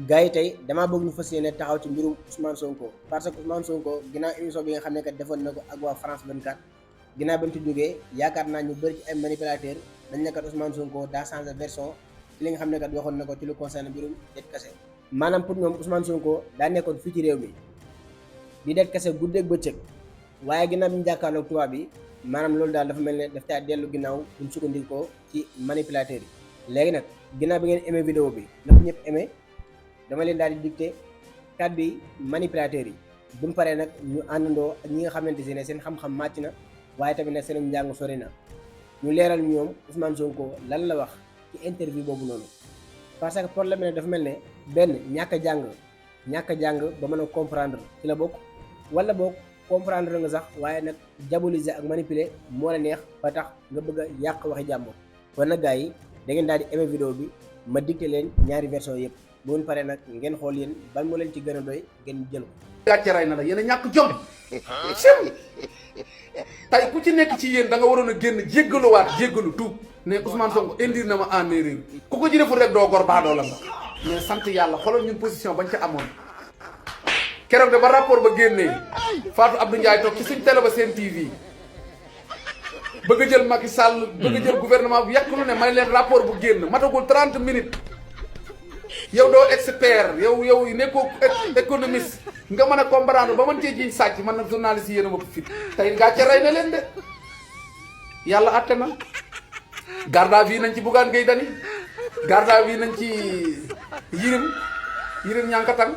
gars yi tey damaa bëgg ñu fas yéene taxaw ci mbirum Ousmane Sonko parce que Ousmane Sonko ginnaaw émission bi nga xam ne kat defoon na ko ak waa France 24 ginnaaw ba mu ci jógee yaakaar naa ñu bëri ci ay manipulateurs dañ ne kat Ousmane Sonko daa changé version ci li nga xam ne kat waxoon na ko ci lu concerne mbirum det kase maanaam pour ñoom Ousmane Sonko daa nekkoon fii ci réew mi di det kase guddeeg bëccëg waaye ginnaaw bi ñu jàkkaarloog tubaab bi maanaam loolu daal dafa mel ne daf caa dellu ginnaaw buñ sukkandikoo ci manipulateurs yi léegi nag ginnaaw bi ngeen aimé vidéo bi na ko ñëpp aimé dama leen daal di dicté kàddu yi manipulateurs yi bu mu paree nag ñu àndandoo ak ñi nga xamante ne seen xam-xam màcc na waaye tamit nag seen njàng sori na ñu leeral ñoom Ousmane Sonko lan la wax ci interview boobu noonu parce que problème ne dafa mel ne benn ñàkk a jàng ba mën a comprendre ci la bokk wala boog comprendre nga sax waaye nag diaboliser ak manipuler moo la neex ba tax nga bëgg a yàq waxi jàmbur kon nag gars yi da ngeen daal di aimer vidéo bi ma dicté leen ñaari version yëpp bu ngeen paree nag ngeen xool yéen ban moo leen ci gën a doy ngeen jël ko. gàcce ray na la yéen a ñàkk jom sim tey ku ci nekk ci yéen da nga waroon a génn jéggalu tuub ne Ousmane Sonko indir na ma en erreur ku ko ci deful rek doo gor baadoo la nga mais sant yàlla xoolal ñun position bañ ca amoon keroog de ba rapport ba génnee Fatou Abdou Ndiaye toog ci suñ télé ba seen TV bëgg a jël Macky Sall bëgg a jël gouvernement bu yàq lu ne may leen rapport bu génn matagul 30 minutes yow doo expert yow nekkoo économiste nga mën a comprendre ba mën cee jiñ sàcc man nag journaliste yi yéen a ma fit tey gàcce rey na leen de yàlla atte na garde à vue nañ ci Bougane Gueye Dany garde à vue nañ ci Yirim Ñankatang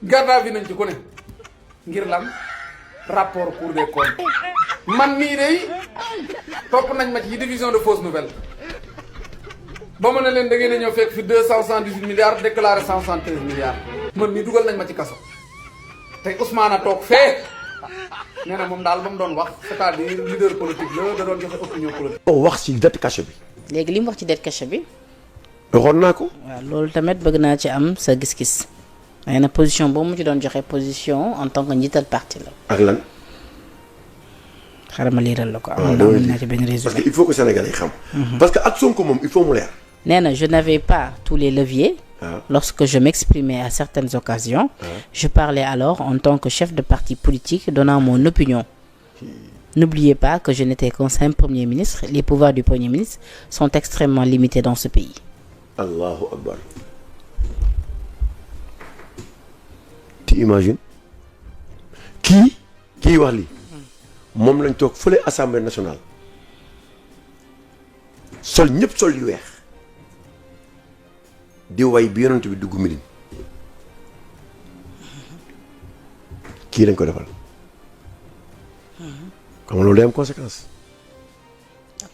garde à vue nañ ci ku ne ngir lan rapport Cour des comptes man mii de topp nañ ma ci division de fausses nouvelles ba ma ne leen da ngeen a ñëw fekk fi 278 milliards déclaré 173 milliards man mii dugal nañ ma ci kaso tey Ousmane a toog fee nee na moom daal ba mu doon wax c'est-à-dire leader politique la da doon joxe opinion politique. wax ci dette cachée bi. léegi li mu wax ci dette cachée bi. waxoon naa ko. waaw loolu tamit bëgg naa ci am sa gis-gis. nee na position boobu mu ci doon joxe position en tant que njiital parti la. ak lan. xaaral ma liiral la ko. amoon naa ci benn résumé. parce que il faut que Sénégalais yi xam. parce que ak Sonko moom il faut mu leer. nee na je n'avais pas tous les leviers. Lorsque je m'exprimais à certaines occasions, je parlais alors en tant que chef de parti politique donnant mon opinion. N'oubliez pas que je n'étais qu'un simple Premier ministre. Les pouvoirs du Premier ministre sont extrêmement limités dans ce pays. Allahu Akbar. Tu imagines kii wax lii moom lañ toog fële Assemblée nationale sol ñëpp sol yu weex di way bi yonent bi dugg Médine kii lañ ko defal xam nga loolu day am conséquence.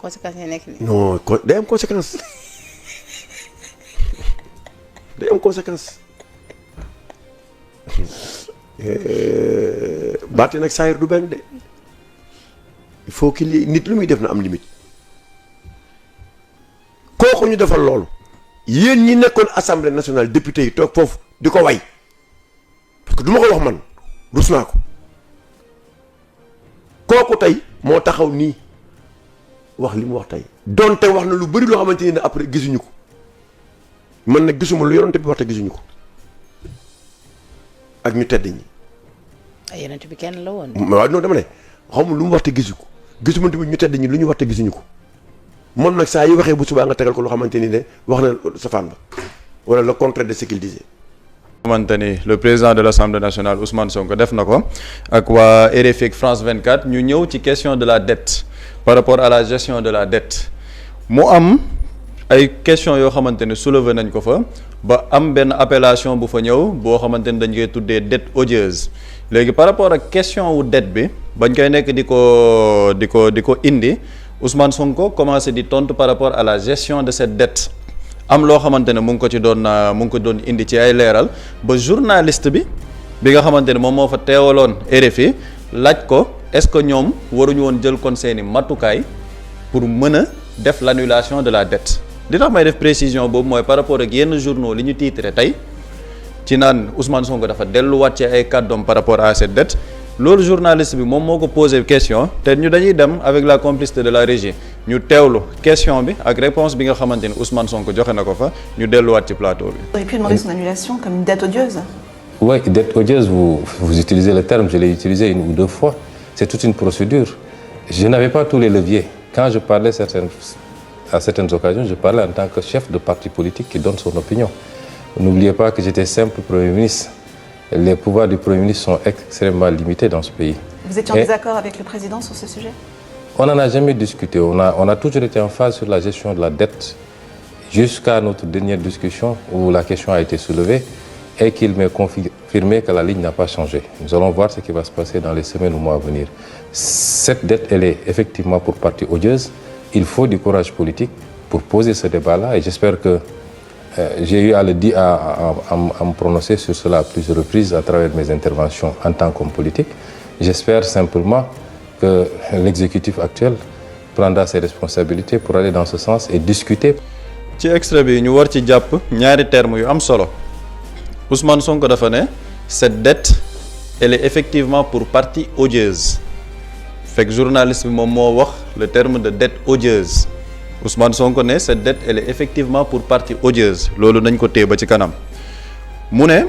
conséquence yi nekk nii. non day am conséquence day am conséquence baate nag saayir du benn de il faut que nit lu muy def na am limite kooku ñu defal loolu. yéen ñi nekkoon assemblée nationale député yi toog foofu di ko way parce que du ma ko wax man rus naa ko kooku tey moo taxaw nii wax li mu wax tey donte wax na lu bari loo xamante ne après gisuñu ko man nag gisuma lu yonent bi wax te gisuñu ko ak ñu tedd ñi. ay yonent bi kenn la woon. waaw non dama ne xawma lu mu wax te gisu ko gisuma tamit ñu tedd ñi lu ñu wax te gisuñu ko. moom nag saa yi waxee bu subaa nga tegal ko loo xamante ni ne wax na safaan ba wala le contraire de ce qu'il disait. xamante ni le président de l'Assemblée nationale Ousmane Sonko def na ko ak waa RFI ak France 24 ñu ñëw ci question de la dette par rapport à la gestion de la dette mu am ay questions yoo xamante ni soulevé nañ ko fa ba am benn appellation bu fa ñëw boo xamante ni dañ koy tuddee dette odieuse léegi par rapport ak question wu dette bi bañ koy nekk di ko indi. Ousmane Sonko commencé di tontu par rapport à la gestion de cette dette am loo xamante ne mu ngi ko doon indi ci ay leeral ba journaliste bi nga xamante ne moom moo fa teewaloon RFI laaj ko est-ce que ñoom waruñu woon jël kon seeni matukaay pour mën a def l'annulation de la dette li tax may def précision boobu mooy par rapport ak yenn journaux li ñu titré tey ci naan Ousmane Sonko dafa delluwaat ci ay kàddoom par rapport à cette dette. loolu journaliste bi moom moo ko posé question te ñu dañuy dem avec la complicité de la régie ñu teewlu question bi ak réponse bi nga xamante ni Ousmane Sonko joxe na ko fa ñu delluwaat ci plateau bi. Vous auriez pu demander son annulation comme une dette odieuse. Oui, dette odieuse, vous utilisez le terme, je l'ai utilisé 1 ou 2 fois. C'est toute une procédure. Je n'avais pas tous les leviers. Quand je parlais à certaines occasions, je parlais en tant que chef de parti politique qui donne son opinion. N'oubliez pas que j'étais simple Premier ministre. Les pouvoirs du Premier ministre sont extrêmement limités dans ce pays. Vous étiez en désaccord avec le président sur ce sujet? On n'en a jamais discuté. On a toujours été en phase sur la gestion de la dette jusqu'à notre dernière discussion où la question a été soulevée et qu'il m'a confirmé que la ligne n'a pas changé. Nous allons voir ce qui va se passer dans les semaines ou mois à venir. Cette dette, elle est effectivement pour partie odieuse. Il faut du courage politique pour poser ce débat-là et j'espère que j'ai eu à me prononcer sur cela à plusieurs reprises à travers mes interventions en tant qu'homme politique. J'espère simplement que l'exécutif actuel prendra ses responsabilités pour aller dans ce sens et discuter. ci extrait bi ñu war ci jàpp ñaari termes yu am solo Ousmane Sonko dafa ne cette dette elle est effectivement pour partie odieuse fekk journaliste bi moom moo wax le terme de dette odieuse Ousmane Sonko ne cette dette elle est effectivement pour partie odieuse loolu nañ ko téye ba ci kanam mu ne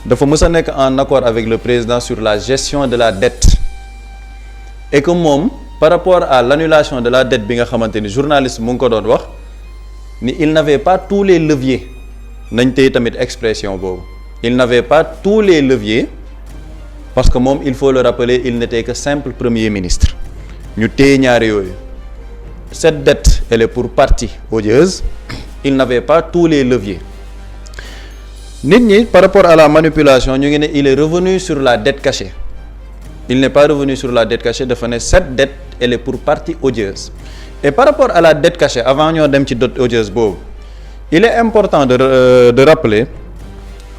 dafa mës a nekk en accord avec le président sur la gestion de la dette et que moom par rapport à l'annulation de la dette bi nga xamante ni journaliste mu ngi ko doon wax ni il n'avait pas tous les leviers nañ tey tamit expression boobu il n'avait pas tous les leviers parce que moom il faut le rappeler il n'était que simple premier ministre ñu téye ñaari yooyu cette dette elle est pour partie odieuse il n'avait pas tous les leviers nit ñi par rapport à la manipulation ñu ngi ne il est revenu sur la dette cachée il n'est pas revenu sur la dette cachée dafa ne cette dette elle est pour partie odieuse et par rapport à la dette cachée avant ñoo dem ci dette odieuse boobu il est important de rappeler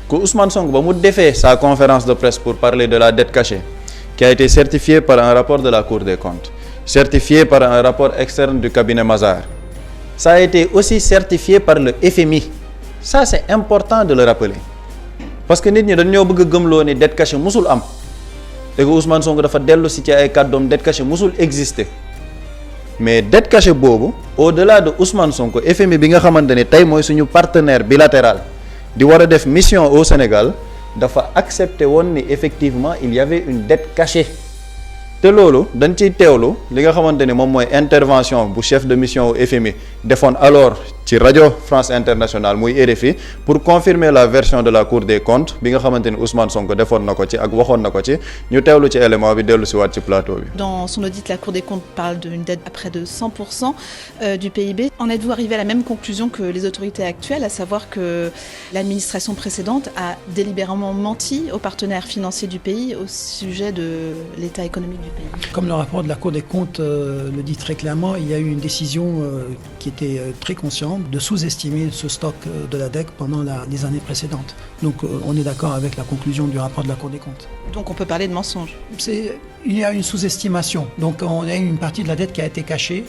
que Ousmane Sonko ba mu defee sa conférence de presse pour parler de la dette cachée qui a été certifiée par un rapport de la Cour des comptes certifiée par un rapport externe du cabinet Mazars ça a été aussi certifié par le FMI ça c'est important de le rappeler parce que nit ñi dañoo bëgg a gëmloo ni dette cachée musul am et que Ousmane Sonko dafa dellu si ci ay kàddoom dette cachée musul exister mais dette cachée boobu au-delà de Ousmane Sonko FMI bi nga xamante ne tey mooy suñu partenaire bilatéral di war a def mission au Sénégal dafa accepté woon ni effectivement il y avait une dette cachée te loolu dañ ciy teewlu li nga xamante ni moom mooy intervention bu chef de mission au FMI defoon alors ci rajo France Internationale muy RFI pour confirmer la version de la Cour des comptes bi nga xamante ni Ousmane Sonko defoon na ko ci ak waxoon na ko ci ñu teewlu ci élément bi dellu si waat ci plateau bi. Dans son audit, la Cour des comptes parle d'une dette à près de 100% du PIB. En êtes-vous arrivé à la même conclusion que les autorités actuelles, à savoir que l'administration précédente a délibérément menti aux partenaires financiers du pays au sujet de l'état économique du pays? Comme le rapport de la Cour des comptes le dit très clairement, il y a eu une décision qui était très consciente de sous-estimer ce stock de la dette pendant les années précédentes. Donc on est d'accord avec la conclusion du rapport de la Cour des comptes. Donc on peut parler de mensonge? Il y a une sous-estimation. Donc on a une partie de la dette qui a été cachée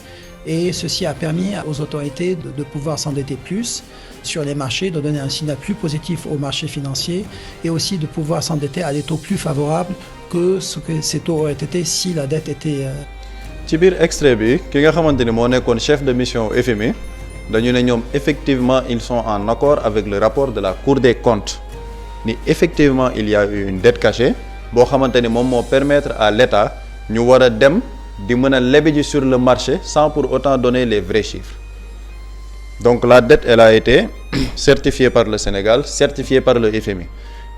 et ceci a permis aux autorités de pouvoir s'endetter plus sur les marchés, de donner un signal plus positif aux marchés financiers et aussi de pouvoir s'endetter à des taux plus favorables que ce que ces taux auraient été si la dette était... ci biir extrait bi ki nga xamante ni moo nekkoon chef de mission FMI dañu ne ñoom effectivement ils sont en accord avec le rapport de la Cour des comptes ni effectivement il y a eu une dette cachée boo xamante ni moom moo permettre à l'État ñu war a dem di mën a lebi ji sur le marché sans pour autant donner les vrais chiffres donc la dette elle a été certifiée par le Sénégal certifiée par le FMI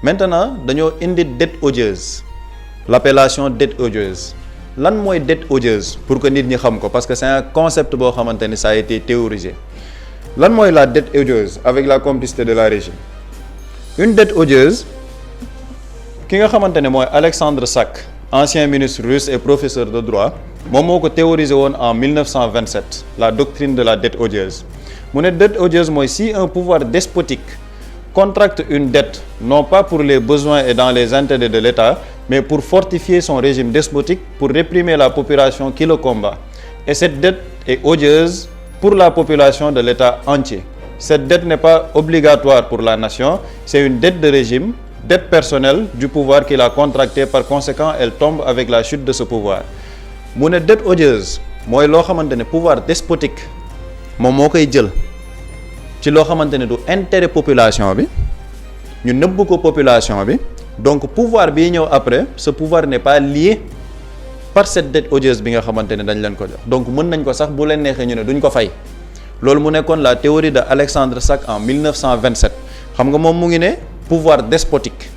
maintenant dañoo indi dette odieuse l'appellation dette odieuse lan mooy dette odieuse pour que nit ñi xam ko parce que c'est un concept boo xamante ni ça a été théorisé lan mooy la dette odieuse avec la complicité de la régie une dette odieuse ki nga xamante ne mooy Alexandre Sak ancien ministre russe et professeur de droit moom moo ko théorisé woon en 1927 la doctrine de la dette odieuse mu ne dette odieuse mooy si un pouvoir despotique contracte une dette non pas pour les besoins et dans les intérêts de l'État mais pour fortifier son régime despotique pour réprimer la population qui le combat et cette dette est odieuse pour la population de l'État entier. Cette dette n'est pas obligatoire pour la nation, c'est une dette de régime, dette personnelle du pouvoir qu'il a contractée, par conséquent elle tombe avec la chute de ce pouvoir. mu ne dette odieuse mooy loo xamante ne pouvoir despotique moom moo koy jël ci loo xamante ne du intérêt population bi ñu nëbb ko population bi donc pouvoir bii ñëw après ce pouvoir n'est pas lié par cette dette odieuse bi nga xamante ne dañ leen ko jox donc mën nañ ko sax bu leen neexee ñu ne duñ ko fay loolu mu nekkoon la théorie de Alexandre Sachs en 1927 xam nga moom mu ngi ne pouvoir despotique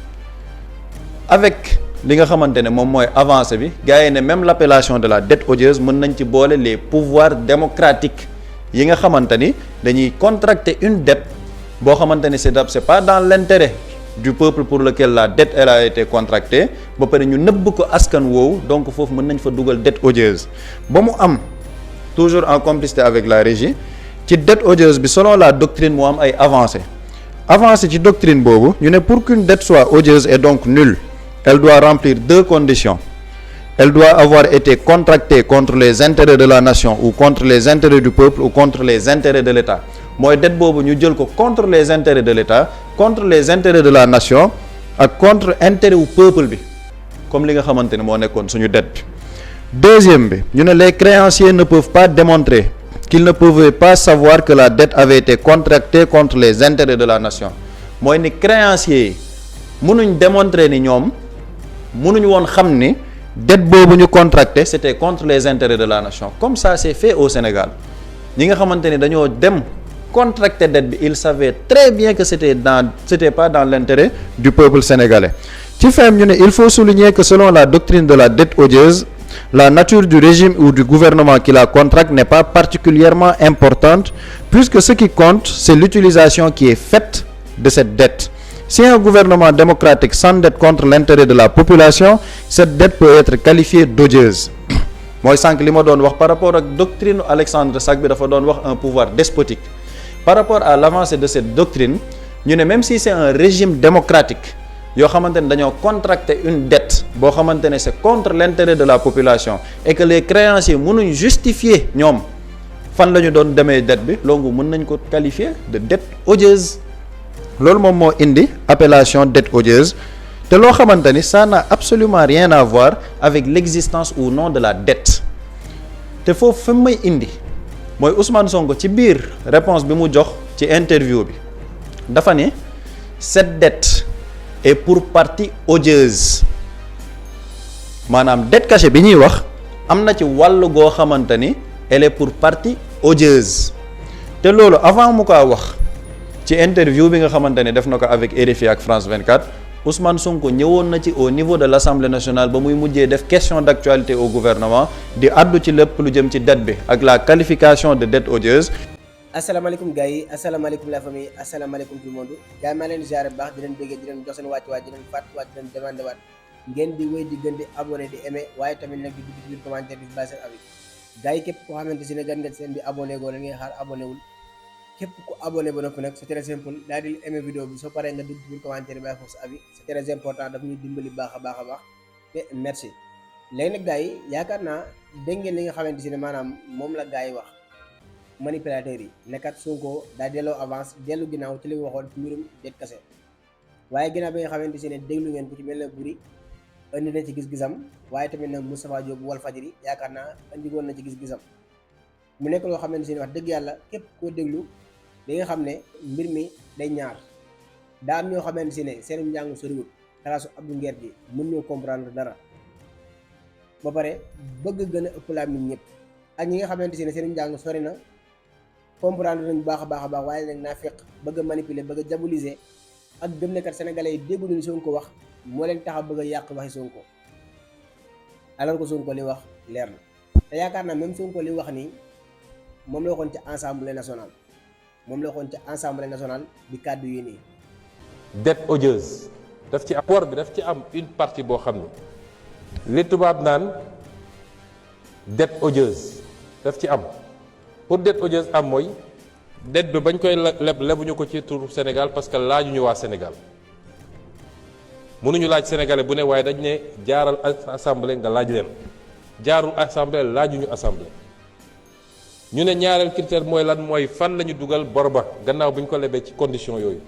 avec li nga xamante ne moom mooy avancée bi gars yi ne même l'appellation de la dette odieuse mën nañ ci boole les pouvoirs démocratiques yi nga xamante ni dañuy contracter une dette boo xamante ni c'est pas dans l'intérêt du peuple pour lequel la dette elle a été contractée ba pare ñu nëbb ko askan woowu donc foofu mën nañ fa dugal dette odieuse ba mu am toujours en complicité avec la régie ci dette odieuse bi selon la doctrine mu am ay avancées ci doctrine boobu ñu ne pour qu'une dette soit odieuse et donc nulle elle doit remplir 2 conditions. Elle doit avoir été contractée contre les intérêts de la nation ou contre les intérêts du peuple ou contre les intérêts de l'État. Mooy dette boobu ñu jël ko contre les intérêts de l'État, contre les intérêts de la nation ak contre intérêt wu peuple bi comme li nga xamante ne moo nekkoon suñu dette bi. Deuxième bi ñu ne les créanciers ne peuvent pas démontrer qu'ils ne pouvaient pas savoir que la dette avait été contractée contre les intérêts de la nation. Mooy ni créanciers yi mënuñ démontrer ni ñoom mënuñu woon xam ni dette boobu ñu contracté c'était contre les intérêts de la nation comme ça c'est fait au Sénégal ñi nga xamante ni dañoo dem contracté dette bi ils savaient très bien que c'était pas dans l'intérêt du peuple sénégalais ci fin ñu ne il faut souligner que selon la doctrine de la dette odieuse la nature du régime ou du gouvernement qui la contracte n'est pas particulièrement importante puisque ce qui compte c'est l'utilisation qui est faite de cette dette. Si un gouvernement démocratique s'endette contre l'intérêt de la population, cette dette peut être qualifiée d'odieuse. Mooy sànq li ma doon wax par rapport ak doctrine Alexandre Sachs bi dafa doon wax un pouvoir despotique. Par rapport à l'avancée de cette doctrine, ñu ne même si c'est un régime démocratique yoo xamante ne dañoo contracter une dette boo xamante ne c'est contre l'intérêt de la population et que les créanciers mënuñ justifier ñoom fan la ñu doon demee dette bi loolu mën nañ ko qualifier de dette odieuse. Loolu moom moo indi appellation dette odieuse te loo xamante ni ça n'a absolument rien à voir avec l'existence ou non de la dette te foofu fi may indi mooy Ousmane Sonko ci biir réponse bi mu jox ci interview bi dafa ne cette dette est pour partie odieuse maanaam dette cachée bi ñuy wax am na ci wàll goo xamante ni elle est pour partie odieuse te loolu avant mu kaa wax ci interview bi nga xamante ne def na ko avec RFI ak France 24 Ousmane Sonko ñëwoon na ci au niveau de l'Assemblée nationale ba muy mujjee def question d'actualité au gouvernement di addu ci lépp lu jëm ci dette bi ak la qualification de dette odieuse. asalaamaaleykum gars yi asalaamaaleykum la famille asalaamaaleykum tout le monde gars yi maa leen ziare bu baax di leen bëggee di leen jox seen wàccuwaay di leen fàttaliwaat di leen demandé waat ngeen di wéy di gën di abonné di aimé waaye tamit nag di dugg ci biir commentaire di bàyyi seen avis gars yi képp koo xamante si ne gan nga seen di abonné goo la ngay xaar abonné wul képp ku abonné ba noppi nag c'est très simple daal di aimé vidéo bi soo paree nga dugg ci biir commentaire bi bàyyi foofu sa avis c'est très important daf ñuy dimbali baax a baax a baax te merci léegi nag gars yi yaakaar naa dégg ngeen li nga xamante si ne maanaam moom la gars yi wax manipulateurs yi nekkat Sonko daa delloo avance dellu ginnaaw ci li mu waxoon ci mbirum dette cachée waaye ginnaaw bi nga xamante si ne déglu ngeen ku ci mel ne Buri indi na ci gis-gisam waaye tamit nag Moustapha Diop Walfadjri yaakaar naa indi woon na ci gis-gisam mu nekk loo xamante si ne wax dëgg yàlla képp koo déglu li nga xam ne mbir mi day ñaar daa am ñoo xamante si ne seen njàng soriwut kalaasu Abdou Nguer gi mën ñoo comprendre dara ba pare bëgg gën a ëpp laa min ñëpp ak ñi nga xamante si ne seen njàng sori na comprendre nañ baax a baax waaye nag naa fekk bëgg a manipuler bëgg a diaboliser ak gëm ne kat sénégalais yi dégguñu ni Sonko wax moo leen tax a bëgg a yàq waxi Sonko alors que Sonko li wax leer na te yaakaar naa même Sonko li wax nii moom la waxoon ci Assemblée nationale bi kàddu yi nii. dette odieuse daf ci apport bi daf ci am une partie boo xam ne li tubaab naan dette odieuse daf ci am pour dette odieuse am mooy dette bi bañ koy lebuñu ko ci turu Sénégal parce que laajuñu waa Sénégal mënuñu laaj sénégalais bu ne waaye dañ ne jaaral assemblée nga laaj leen jaarul assemblée laajuñu assemblée. ñu ne ñaareel critère mooy lan mooy fan la ñu dugal bor ba gannaaw bu ñu ko lebee ci condition yooyu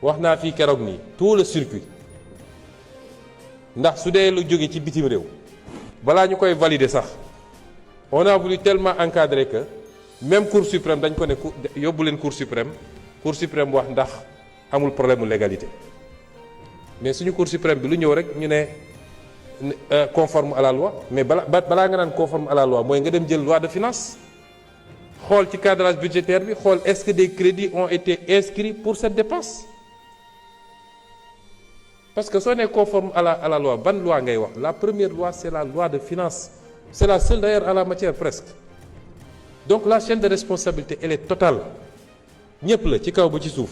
wax naa fii keroog nii tout le circuit ndax su dee lu jóge ci bitim réew balaa ñu koy valider sax On a voulu tellement encadrer que même Cour suprême dañ ko ne yóbbu leen Cour suprême wax ndax amul problème mu légalité mais suñu Cour suprême bi lu ñëw rek ñu ne conforme à la loi mais balaa nga naan conforme à la loi mooy nga dem jël loi de finances xool ci cadrage budgétaire bi xool est-ce que des crédits ont été inscrits pour cette dépense parce que soo nee conforme à la loi ban loi ngay wax la première loi c'est la loi de finances c'est la seule d'ailleurs à la matière presque donc la chaîne de responsabilité elle est totale ñëpp la ci kaw ba ci suuf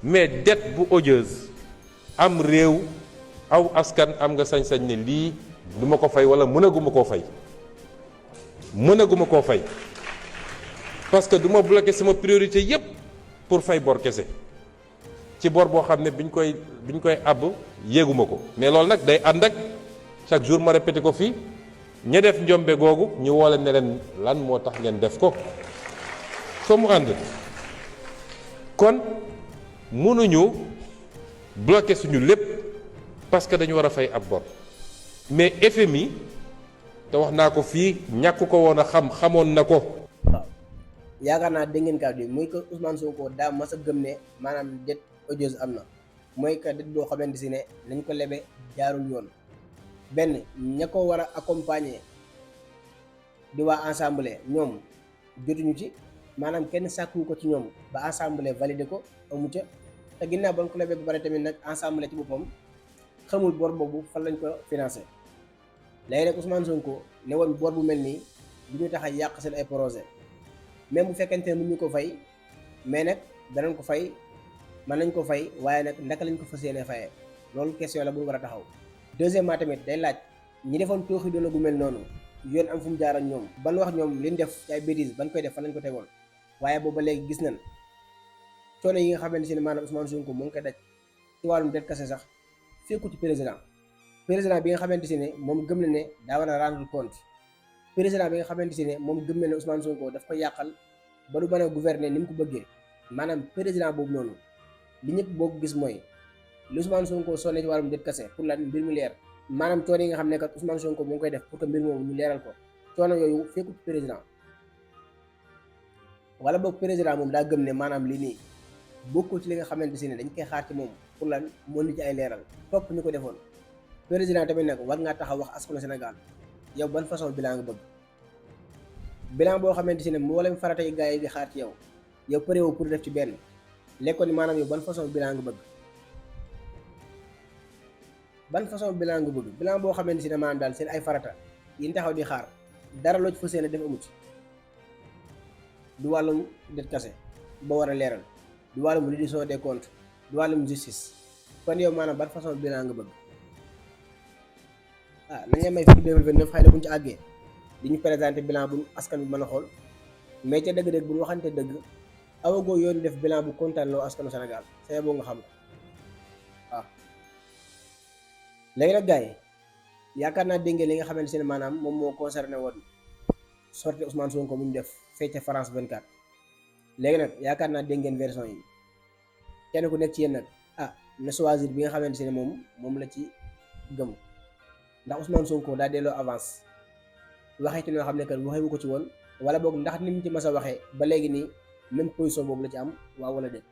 mais dette bu odieuse am réew aw askan am nga sañ-sañ ne lii du ma ko fay wala mënaguma koo fay parce que du ma bloquer sama priorité yépp pour fay bor kese ci bor boo xam ne biñ koy àbb yéeguma ko mais loolu nag day ànd ak chaque jour ma répété ko fii ña def njombe googu ñu woo leen ne leen lan moo tax ngeen def ko fa mu ànd kon mënuñu bloquer suñu lépp parce que dañu war a fay ab bor mais FMI te wax naa ko fii ñàkk ko woon a xamoon na ko. waaw yaakaar naa dégg ngeen kàddu yi muy que Ousmane Sonko daa mas a gëm ne maanaam dette odieuse am na mooy que dette boo xamante si ne nañ ko lebe jaarul yoon benn ña ko war a accompagner di waa assemblée ñoom jotuñu ci maanaam kenn sàkkuwu ko ci ñoom ba assemblée validé ko amu ca te ginnaaw ba ñu ko lebee ba pare tamit nag assemblée ci boppam xamul bor boobu fan lañ ko financé léegi nag Ousmane Sonko ne woon bor bu mel nii du ñu tax a yàq seen ay projet même bu fekkente ne mën ñu ko fay mais nag danañ ko fay mën nañ ko fay waaye nag ndaka lañ ko fas yéenee fayee loolu question la bu ñu war a taxaw. deuxièmement tamit day laaj ñi defoon tooxi doona gu mel noonu yoon am fu mu jaar ak ñoom ban wax ñoom liñ def ci ay bêtises ban koy def fan lañ ko tegoon waaye booba léegi gis nañ coono yi nga xamante ne maanaam Ousmane Sonko mu ngi koy daj ci wàllum det kase sax fekku ci président bi nga xamante ne moom gëm na ne daa war a rendre compte président bi nga xamante ne moom gëm na ne Ousmane Sonko daf ko yàqal ba du mën a gouverner ni mu ko bëggee maanaam président boobu noonu li ñëpp boo ko gis mooy li Ousmane Sonko sonné ci wàllum det kase pour lan mbir mu leer maanaam coono yi nga xam ne kat Ousmane Sonko mu ngi koy def pour que mbir moomu ñu leeral ko coono yooyu fekku ci président wala boog président moom daa gëm ne maanaam lii nii bokkul ci li nga xamante ne dañ koy xaar ci moom pour lan moo ni ci ay leeral topp ñu ko defoon président tamit nag war ngaa taxaw wax askanu Sénégal yow ban façon bilan nga bëgg bilan boo xamante ne mboolem farata yi gars yi di xaar ci yow pare woo pour def ci benn lekkoon ni maanaam yow ban façon bilan nga bëgg bilan boo xamante ne maanaam daal seen ay farata yi taxaw di xaar dara loo ci fas yéene def amu ci du wàllum det kase ba war a leeral du wàllum reddition des comptes du wàllum justice kon yow maanaam ban façon bilan nga bëgg nañ la may fii 2029 xëy na bu ñu ci àggee di ñu présenté bilan bu askan bi mën a xool mais ca dëgg-dëgg bu ñu waxante dëgg awagoo yoon def bilan bu kontaan loo askanu Sénégal c'est boo nga xam ko waaw. léegi nag gars yi yaakaar naa dégg ngeen li nga xamante ne maanaam moom moo concerné woon sortie Ousmane Sonko mu ñu def fee ca France 24 léegi nag yaakaar naa dégg ngeen version yi kenn ku nekk ci yéen nag na choisir bi nga xamante ne moom la ci gëm ndax Ousmane Sonko daa delloo avance waxee ci noo xam ne que waxewu ko ci woon wala boog ndax ni mu ci mas a waxee ba léegi nii même position boobu la ci am waaw wala déet.